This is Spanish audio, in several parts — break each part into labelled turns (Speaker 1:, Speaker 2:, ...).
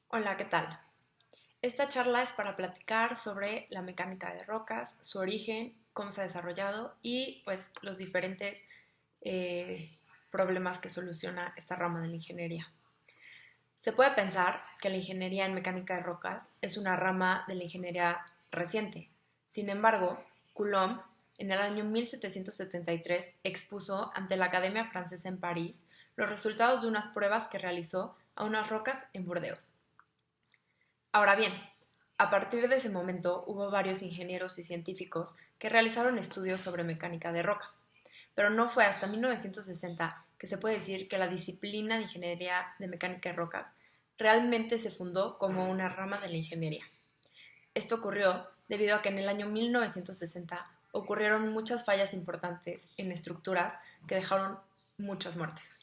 Speaker 1: Hola, ¿qué tal? Esta charla es para platicar sobre la mecánica de rocas, su origen, cómo se ha desarrollado y pues los diferentes eh, problemas que soluciona esta rama de la ingeniería. Se puede pensar que la ingeniería en mecánica de rocas es una rama de la ingeniería reciente. Sin embargo, Coulomb en el año 1773 expuso ante la Academia Francesa en París los resultados de unas pruebas que realizó a unas rocas en Burdeos. Ahora bien, a partir de ese momento hubo varios ingenieros y científicos que realizaron estudios sobre mecánica de rocas, pero no fue hasta 1960 que se puede decir que la disciplina de ingeniería de mecánica de rocas realmente se fundó como una rama de la ingeniería. Esto ocurrió debido a que en el año 1960 ocurrieron muchas fallas importantes en estructuras que dejaron muchas muertes.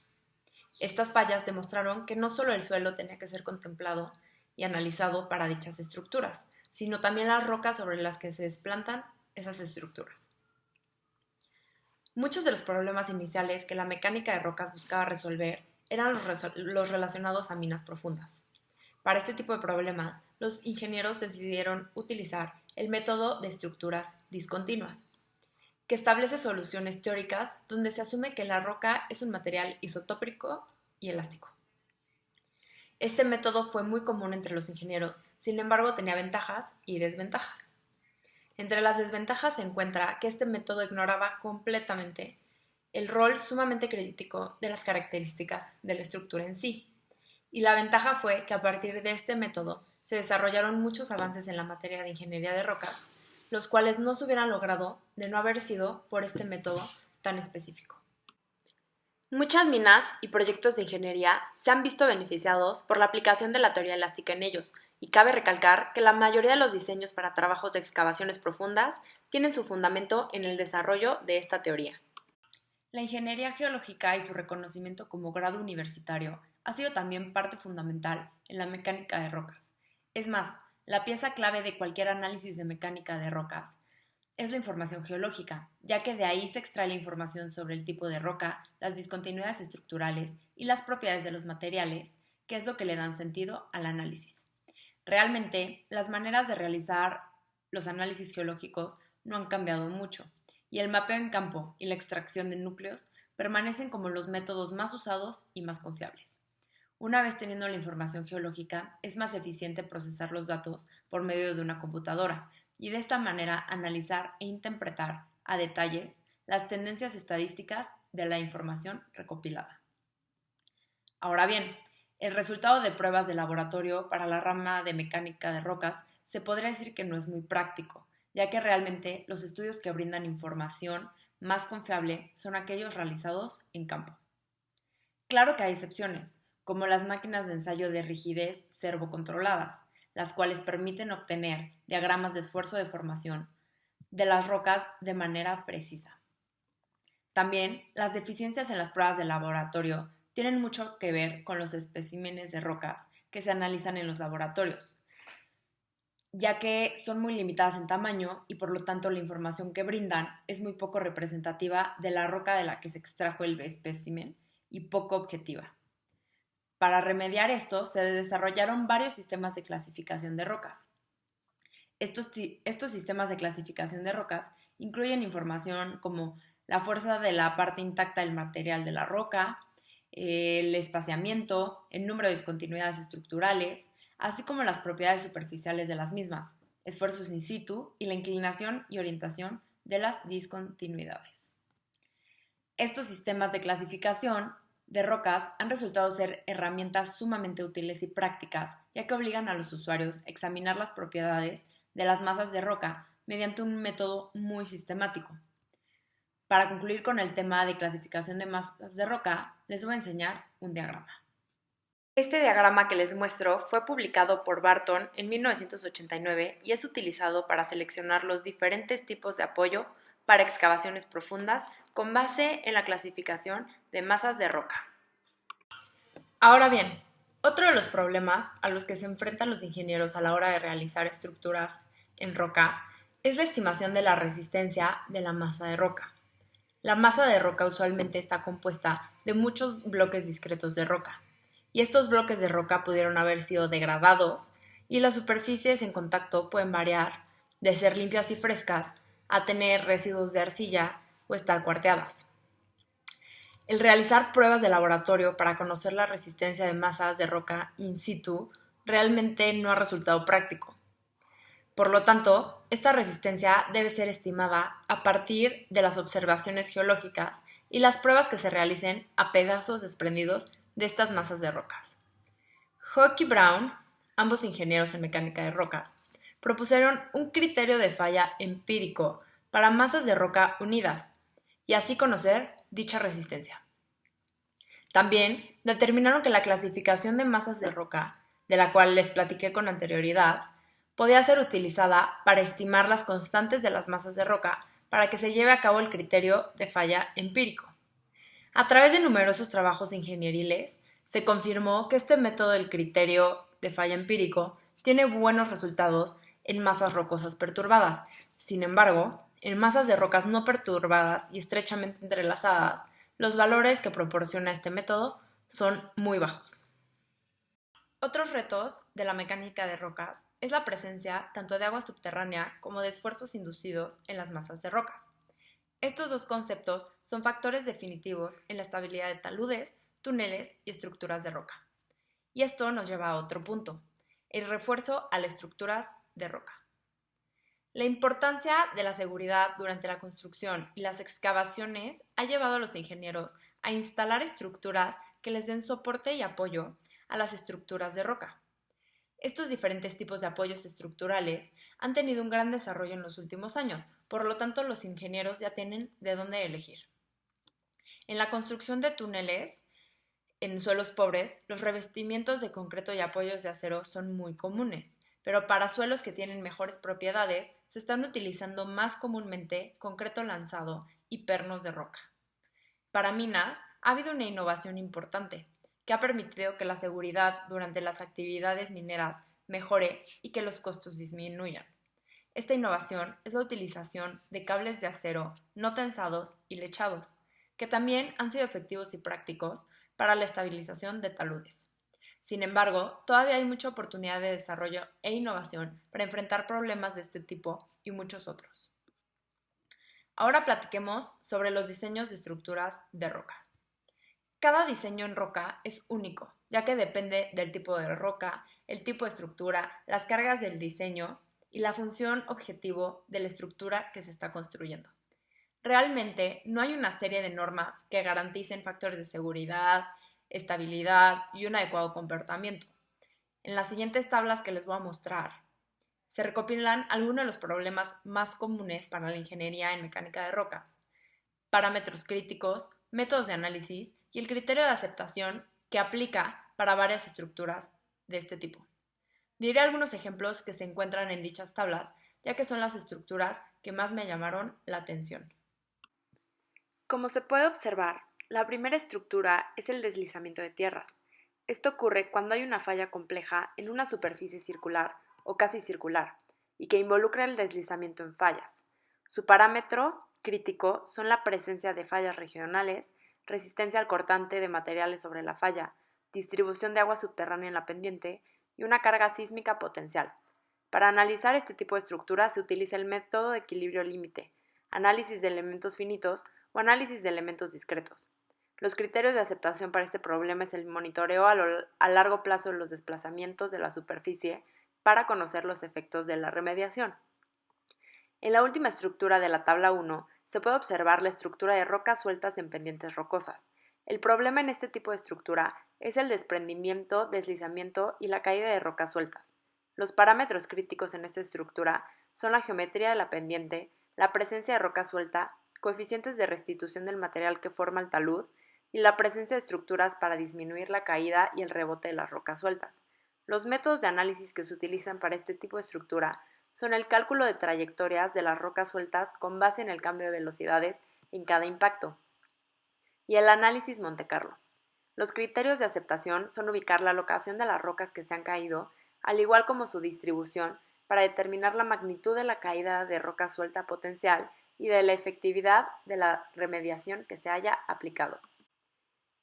Speaker 1: Estas fallas demostraron que no solo el suelo tenía que ser contemplado y analizado para dichas estructuras, sino también las rocas sobre las que se desplantan esas estructuras. Muchos de los problemas iniciales que la mecánica de rocas buscaba resolver eran los relacionados a minas profundas. Para este tipo de problemas, los ingenieros decidieron utilizar el método de estructuras discontinuas, que establece soluciones teóricas donde se asume que la roca es un material isotópico y elástico. Este método fue muy común entre los ingenieros, sin embargo tenía ventajas y desventajas. Entre las desventajas se encuentra que este método ignoraba completamente el rol sumamente crítico de las características de la estructura en sí. Y la ventaja fue que a partir de este método se desarrollaron muchos avances en la materia de ingeniería de rocas, los cuales no se hubieran logrado de no haber sido por este método tan específico. Muchas minas y proyectos de ingeniería se han visto beneficiados por la aplicación de la teoría elástica en ellos, y cabe recalcar que la mayoría de los diseños para trabajos de excavaciones profundas tienen su fundamento en el desarrollo de esta teoría. La ingeniería geológica y su reconocimiento como grado universitario ha sido también parte fundamental en la mecánica de rocas. Es más, la pieza clave de cualquier análisis de mecánica de rocas es la información geológica, ya que de ahí se extrae la información sobre el tipo de roca, las discontinuidades estructurales y las propiedades de los materiales, que es lo que le dan sentido al análisis. Realmente, las maneras de realizar los análisis geológicos no han cambiado mucho, y el mapeo en campo y la extracción de núcleos permanecen como los métodos más usados y más confiables. Una vez teniendo la información geológica, es más eficiente procesar los datos por medio de una computadora y de esta manera analizar e interpretar a detalles las tendencias estadísticas de la información recopilada. Ahora bien, el resultado de pruebas de laboratorio para la rama de mecánica de rocas se podría decir que no es muy práctico, ya que realmente los estudios que brindan información más confiable son aquellos realizados en campo. Claro que hay excepciones, como las máquinas de ensayo de rigidez servocontroladas, las cuales permiten obtener diagramas de esfuerzo de formación de las rocas de manera precisa. También, las deficiencias en las pruebas de laboratorio tienen mucho que ver con los especímenes de rocas que se analizan en los laboratorios, ya que son muy limitadas en tamaño y por lo tanto la información que brindan es muy poco representativa de la roca de la que se extrajo el espécimen y poco objetiva. Para remediar esto, se desarrollaron varios sistemas de clasificación de rocas. Estos sistemas de clasificación de rocas incluyen información como la fuerza de la parte intacta del material de la roca, el espaciamiento, el número de discontinuidades estructurales, así como las propiedades superficiales de las mismas, esfuerzos in situ y la inclinación y orientación de las discontinuidades. Estos sistemas de clasificación de rocas han resultado ser herramientas sumamente útiles y prácticas, ya que obligan a los usuarios a examinar las propiedades de las masas de roca mediante un método muy sistemático. Para concluir con el tema de clasificación de masas de roca, les voy a enseñar un diagrama. Este diagrama que les muestro fue publicado por Barton en 1989 y es utilizado para seleccionar los diferentes tipos de apoyo para excavaciones profundas con base en la clasificación de masas de roca. Ahora bien, otro de los problemas a los que se enfrentan los ingenieros a la hora de realizar estructuras en roca es la estimación de la resistencia de la masa de roca. La masa de roca usualmente está compuesta de muchos bloques discretos de roca, y estos bloques de roca pudieron haber sido degradados y las superficies en contacto pueden variar de ser limpias y frescas a tener residuos de arcilla o estar cuarteadas. El realizar pruebas de laboratorio para conocer la resistencia de masas de roca in situ realmente no ha resultado práctico. Por lo tanto, esta resistencia debe ser estimada a partir de las observaciones geológicas y las pruebas que se realicen a pedazos desprendidos de estas masas de rocas. Hoek y Brown, ambos ingenieros en mecánica de rocas, propusieron un criterio de falla empírico para masas de roca unidas y así conocer dicha resistencia. También determinaron que la clasificación de masas de roca, de la cual les platiqué con anterioridad, podía ser utilizada para estimar las constantes de las masas de roca para que se lleve a cabo el criterio de falla empírico. A través de numerosos trabajos ingenieriles, se confirmó que este método del criterio de falla empírico tiene buenos resultados en masas rocosas perturbadas. Sin embargo, en masas de rocas no perturbadas y estrechamente entrelazadas, los valores que proporciona este método son muy bajos. Otros retos de la mecánica de rocas es la presencia tanto de agua subterránea como de esfuerzos inducidos en las masas de rocas. Estos dos conceptos son factores definitivos en la estabilidad de taludes, túneles y estructuras de roca. Y esto nos lleva a otro punto, el refuerzo a las estructuras de roca. La importancia de la seguridad durante la construcción y las excavaciones ha llevado a los ingenieros a instalar estructuras que les den soporte y apoyo a las estructuras de roca. Estos diferentes tipos de apoyos estructurales han tenido un gran desarrollo en los últimos años, por lo tanto los ingenieros ya tienen de dónde elegir. En la construcción de túneles en suelos pobres, los revestimientos de concreto y apoyos de acero son muy comunes, pero para suelos que tienen mejores propiedades se están utilizando más comúnmente concreto lanzado y pernos de roca. Para minas ha habido una innovación importante que ha permitido que la seguridad durante las actividades mineras mejore y que los costos disminuyan. Esta innovación es la utilización de cables de acero no tensados y lechados, que también han sido efectivos y prácticos para la estabilización de taludes. Sin embargo, todavía hay mucha oportunidad de desarrollo e innovación para enfrentar problemas de este tipo y muchos otros. Ahora platiquemos sobre los diseños de estructuras de roca. Cada diseño en roca es único, ya que depende del tipo de roca, el tipo de estructura, las cargas del diseño y la función objetivo de la estructura que se está construyendo. Realmente no hay una serie de normas que garanticen factores de seguridad, estabilidad y un adecuado comportamiento. En las siguientes tablas que les voy a mostrar, se recopilan algunos de los problemas más comunes para la ingeniería en mecánica de rocas, parámetros críticos, métodos de análisis y el criterio de aceptación que aplica para varias estructuras de este tipo. Diré algunos ejemplos que se encuentran en dichas tablas, ya que son las estructuras que más me llamaron la atención. Como se puede observar, la primera estructura es el deslizamiento de tierras. Esto ocurre cuando hay una falla compleja en una superficie circular o casi circular y que involucra el deslizamiento en fallas. Su parámetro crítico son la presencia de fallas regionales, resistencia al cortante de materiales sobre la falla, distribución de agua subterránea en la pendiente y una carga sísmica potencial. Para analizar este tipo de estructuras se utiliza el método de equilibrio límite, análisis de elementos finitos o análisis de elementos discretos. Los criterios de aceptación para este problema es el monitoreo a largo plazo de los desplazamientos de la superficie para conocer los efectos de la remediación. En la última estructura de la tabla 1 se puede observar la estructura de rocas sueltas en pendientes rocosas. El problema en este tipo de estructura es el desprendimiento, deslizamiento y la caída de rocas sueltas. Los parámetros críticos en esta estructura son la geometría de la pendiente, la presencia de roca suelta, coeficientes de restitución del material que forma el talud y la presencia de estructuras para disminuir la caída y el rebote de las rocas sueltas. Los métodos de análisis que se utilizan para este tipo de estructura son el cálculo de trayectorias de las rocas sueltas con base en el cambio de velocidades en cada impacto y el análisis Monte Carlo. Los criterios de aceptación son ubicar la locación de las rocas que se han caído, al igual como su distribución, para determinar la magnitud de la caída de roca suelta potencial y de la efectividad de la remediación que se haya aplicado.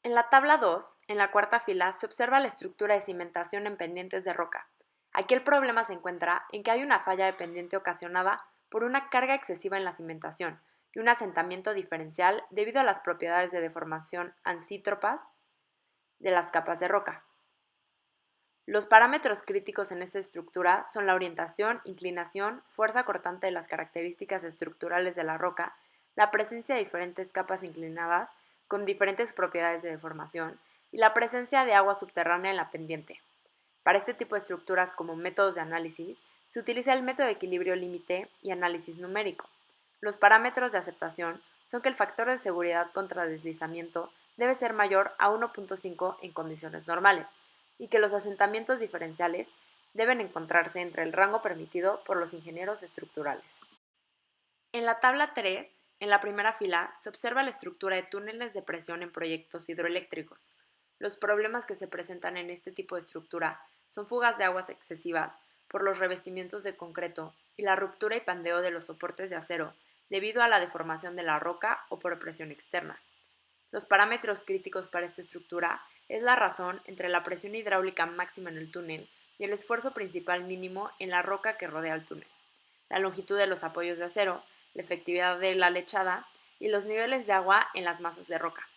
Speaker 1: En la tabla 2, en la cuarta fila, se observa la estructura de cimentación en pendientes de roca. Aquí el problema se encuentra en que hay una falla de pendiente ocasionada por una carga excesiva en la cimentación y un asentamiento diferencial debido a las propiedades de deformación ancítropas de las capas de roca. Los parámetros críticos en esta estructura son la orientación, inclinación, fuerza cortante de las características estructurales de la roca, la presencia de diferentes capas inclinadas con diferentes propiedades de deformación y la presencia de agua subterránea en la pendiente. Para este tipo de estructuras como métodos de análisis, se utiliza el método de equilibrio límite y análisis numérico. Los parámetros de aceptación son que el factor de seguridad contra deslizamiento debe ser mayor a 1.5 en condiciones normales y que los asentamientos diferenciales deben encontrarse entre el rango permitido por los ingenieros estructurales. En la tabla 3, en la primera fila, se observa la estructura de túneles de presión en proyectos hidroeléctricos. Los problemas que se presentan en este tipo de estructura son fugas de aguas excesivas por los revestimientos de concreto y la ruptura y pandeo de los soportes de acero debido a la deformación de la roca o por presión externa. Los parámetros críticos para esta estructura es la razón entre la presión hidráulica máxima en el túnel y el esfuerzo principal mínimo en la roca que rodea el túnel, la longitud de los apoyos de acero, la efectividad de la lechada y los niveles de agua en las masas de roca.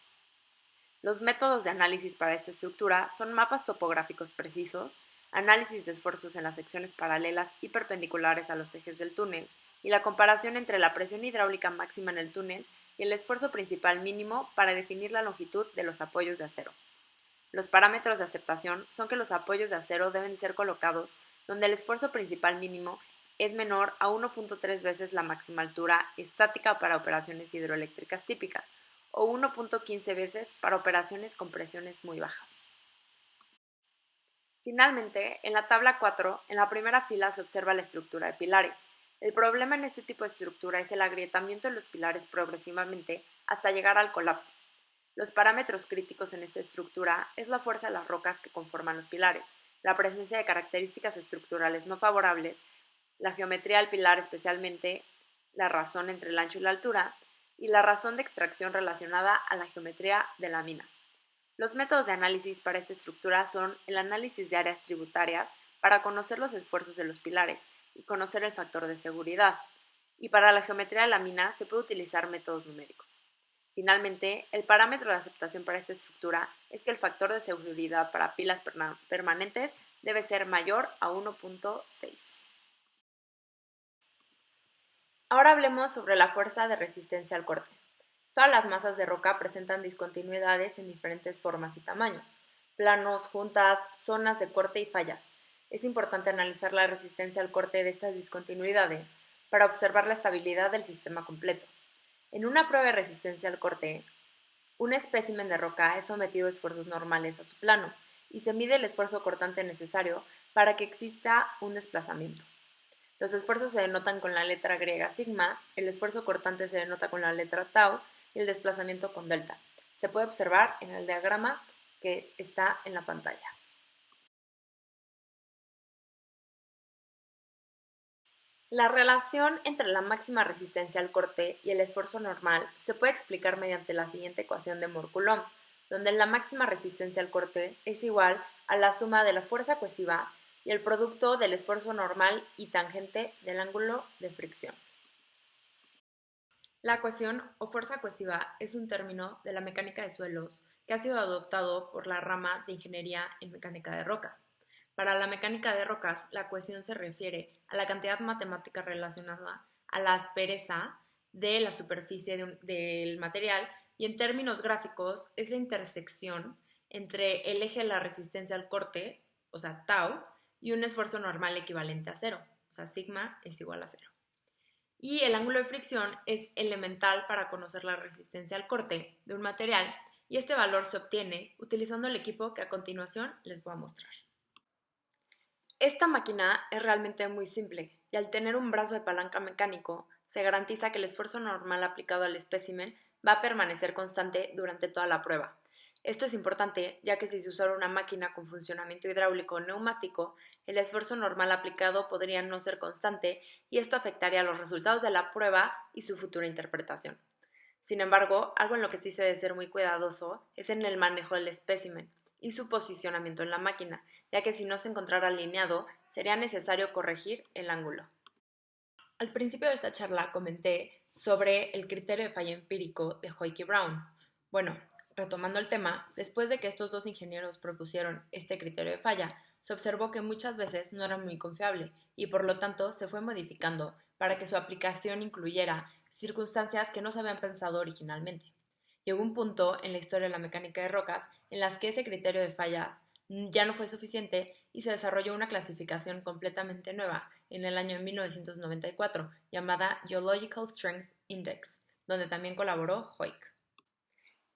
Speaker 1: Los métodos de análisis para esta estructura son mapas topográficos precisos, análisis de esfuerzos en las secciones paralelas y perpendiculares a los ejes del túnel y la comparación entre la presión hidráulica máxima en el túnel y el esfuerzo principal mínimo para definir la longitud de los apoyos de acero. Los parámetros de aceptación son que los apoyos de acero deben ser colocados donde el esfuerzo principal mínimo es menor a 1.3 veces la máxima altura estática para operaciones hidroeléctricas típicas o 1.15 veces para operaciones con presiones muy bajas. Finalmente, en la tabla 4, en la primera fila se observa la estructura de pilares. El problema en este tipo de estructura es el agrietamiento de los pilares progresivamente hasta llegar al colapso. Los parámetros críticos en esta estructura es la fuerza de las rocas que conforman los pilares, la presencia de características estructurales no favorables, la geometría del pilar, especialmente la razón entre el ancho y la altura, y la razón de extracción relacionada a la geometría de la mina. Los métodos de análisis para esta estructura son el análisis de áreas tributarias para conocer los esfuerzos de los pilares y conocer el factor de seguridad, y para la geometría de la mina se puede utilizar métodos numéricos. Finalmente, el parámetro de aceptación para esta estructura es que el factor de seguridad para pilas permanentes debe ser mayor a 1.6. Ahora hablemos sobre la fuerza de resistencia al corte. Todas las masas de roca presentan discontinuidades en diferentes formas y tamaños, planos, juntas, zonas de corte y fallas. Es importante analizar la resistencia al corte de estas discontinuidades para observar la estabilidad del sistema completo. En una prueba de resistencia al corte, un espécimen de roca es sometido a esfuerzos normales a su plano y se mide el esfuerzo cortante necesario para que exista un desplazamiento. Los esfuerzos se denotan con la letra griega sigma, el esfuerzo cortante se denota con la letra tau y el desplazamiento con delta. Se puede observar en el diagrama que está en la pantalla. La relación entre la máxima resistencia al corte y el esfuerzo normal se puede explicar mediante la siguiente ecuación de Mohr-Coulomb, donde la máxima resistencia al corte es igual a la suma de la fuerza cohesiva y el producto del esfuerzo normal y tangente del ángulo de fricción. La cohesión o fuerza cohesiva es un término de la mecánica de suelos que ha sido adoptado por la rama de ingeniería en mecánica de rocas. Para la mecánica de rocas, la cohesión se refiere a la cantidad matemática relacionada a la aspereza de la superficie del material y en términos gráficos es la intersección entre el eje de la resistencia al corte, o sea, tau, y un esfuerzo normal equivalente a cero, o sea, sigma es igual a cero. Y el ángulo de fricción es elemental para conocer la resistencia al corte de un material y este valor se obtiene utilizando el equipo que a continuación les voy a mostrar. Esta máquina es realmente muy simple y al tener un brazo de palanca mecánico se garantiza que el esfuerzo normal aplicado al espécimen va a permanecer constante durante toda la prueba. Esto es importante ya que si se usara una máquina con funcionamiento hidráulico o neumático, el esfuerzo normal aplicado podría no ser constante y esto afectaría los resultados de la prueba y su futura interpretación. Sin embargo, algo en lo que sí se debe ser muy cuidadoso es en el manejo del espécimen y su posicionamiento en la máquina, ya que si no se encontrara alineado, sería necesario corregir el ángulo. Al principio de esta charla comenté sobre el criterio de falla empírico de Hoek y Brown. Bueno, retomando el tema, después de que estos dos ingenieros propusieron este criterio de falla, se observó que muchas veces no era muy confiable y por lo tanto se fue modificando para que su aplicación incluyera circunstancias que no se habían pensado originalmente. Llegó un punto en la historia de la mecánica de rocas en las que ese criterio de fallas ya no fue suficiente y se desarrolló una clasificación completamente nueva en el año 1994 llamada Geological Strength Index, donde también colaboró Hoek.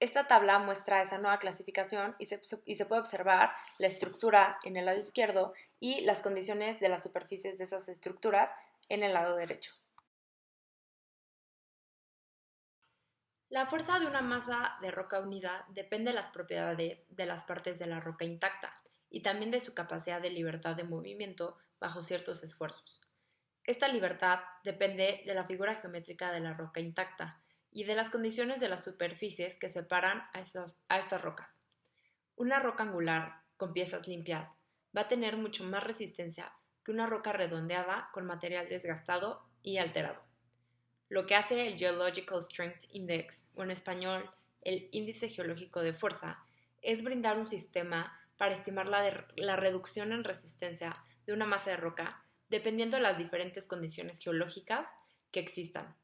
Speaker 1: Esta tabla muestra esa nueva clasificación y se puede observar la estructura en el lado izquierdo y las condiciones de las superficies de esas estructuras en el lado derecho. La fuerza de una masa de roca unida depende de las propiedades de las partes de la roca intacta y también de su capacidad de libertad de movimiento bajo ciertos esfuerzos. Esta libertad depende de la figura geométrica de la roca intacta y de las condiciones de las superficies que separan a estas rocas. Una roca angular con piezas limpias va a tener mucho más resistencia que una roca redondeada con material desgastado y alterado. Lo que hace el Geological Strength Index, o en español el índice geológico de fuerza, es brindar un sistema para estimar la reducción en resistencia de una masa de roca dependiendo de las diferentes condiciones geológicas que existan.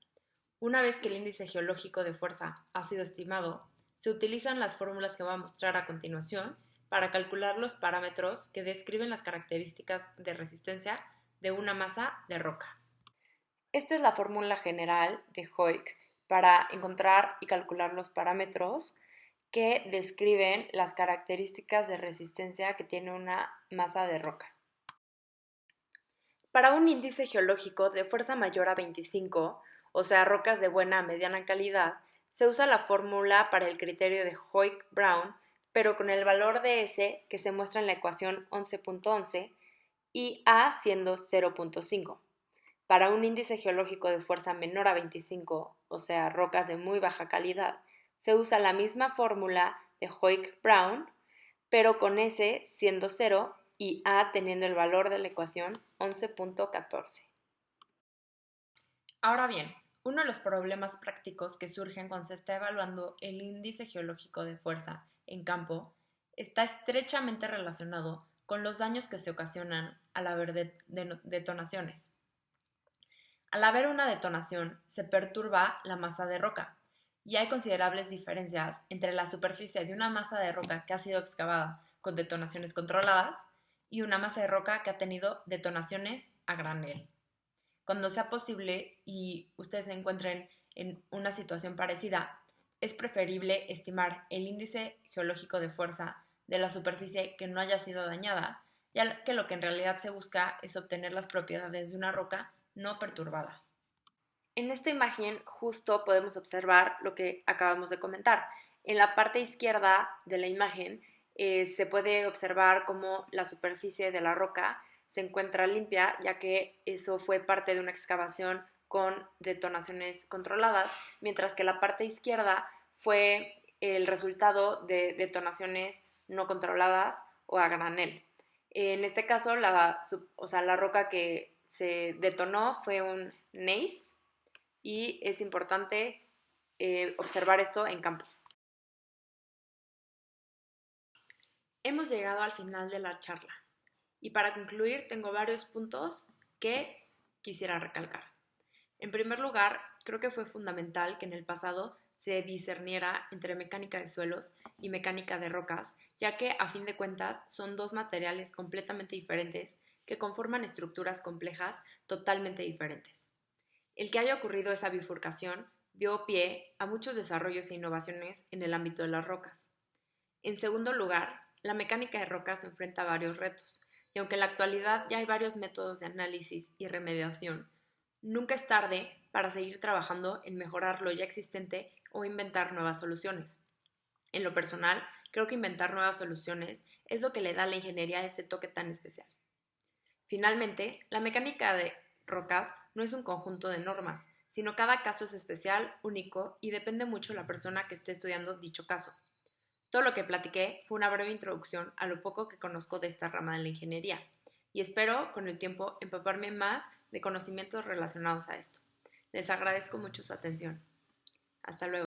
Speaker 1: Una vez que el índice geológico de fuerza ha sido estimado, se utilizan las fórmulas que voy a mostrar a continuación para calcular los parámetros que describen las características de resistencia de una masa de roca. Esta es la fórmula general de Hoek para encontrar y calcular los parámetros que describen las características de resistencia que tiene una masa de roca. Para un índice geológico de fuerza mayor a 25, o sea, rocas de buena a mediana calidad, se usa la fórmula para el criterio de Hoek-Brown, pero con el valor de S que se muestra en la ecuación 11.11 y A siendo 0.5. Para un índice geológico de fuerza menor a 25, o sea, rocas de muy baja calidad, se usa la misma fórmula de Hoek-Brown, pero con S siendo 0 y A teniendo el valor de la ecuación 11.14. Ahora bien, uno de los problemas prácticos que surgen cuando se está evaluando el índice geológico de fuerza en campo está estrechamente relacionado con los daños que se ocasionan al haber detonaciones. Al haber una detonación, se perturba la masa de roca y hay considerables diferencias entre la superficie de una masa de roca que ha sido excavada con detonaciones controladas y una masa de roca que ha tenido detonaciones a granel. Cuando sea posible y ustedes se encuentren en una situación parecida, es preferible estimar el índice geológico de fuerza de la superficie que no haya sido dañada, ya que lo que en realidad se busca es obtener las propiedades de una roca no perturbada. En esta imagen justo podemos observar lo que acabamos de comentar. En la parte izquierda de la imagen se puede observar cómo la superficie de la roca se encuentra limpia, ya que eso fue parte de una excavación con detonaciones controladas, mientras que la parte izquierda fue el resultado de detonaciones no controladas o a granel. En este caso, la roca que se detonó fue un gneiss y es importante observar esto en campo. Hemos llegado al final de la charla y para concluir tengo varios puntos que quisiera recalcar. En primer lugar, creo que fue fundamental que en el pasado se discerniera entre mecánica de suelos y mecánica de rocas, ya que a fin de cuentas son dos materiales completamente diferentes que conforman estructuras complejas totalmente diferentes. El que haya ocurrido esa bifurcación dio pie a muchos desarrollos e innovaciones en el ámbito de las rocas. En segundo lugar, la mecánica de rocas enfrenta varios retos, y aunque en la actualidad ya hay varios métodos de análisis y remediación, nunca es tarde para seguir trabajando en mejorar lo ya existente o inventar nuevas soluciones. En lo personal, creo que inventar nuevas soluciones es lo que le da a la ingeniería ese toque tan especial. Finalmente, la mecánica de rocas no es un conjunto de normas, sino cada caso es especial, único y depende mucho de la persona que esté estudiando dicho caso. Todo lo que platiqué fue una breve introducción a lo poco que conozco de esta rama de la ingeniería y espero con el tiempo empaparme más de conocimientos relacionados a esto. Les agradezco mucho su atención. Hasta luego.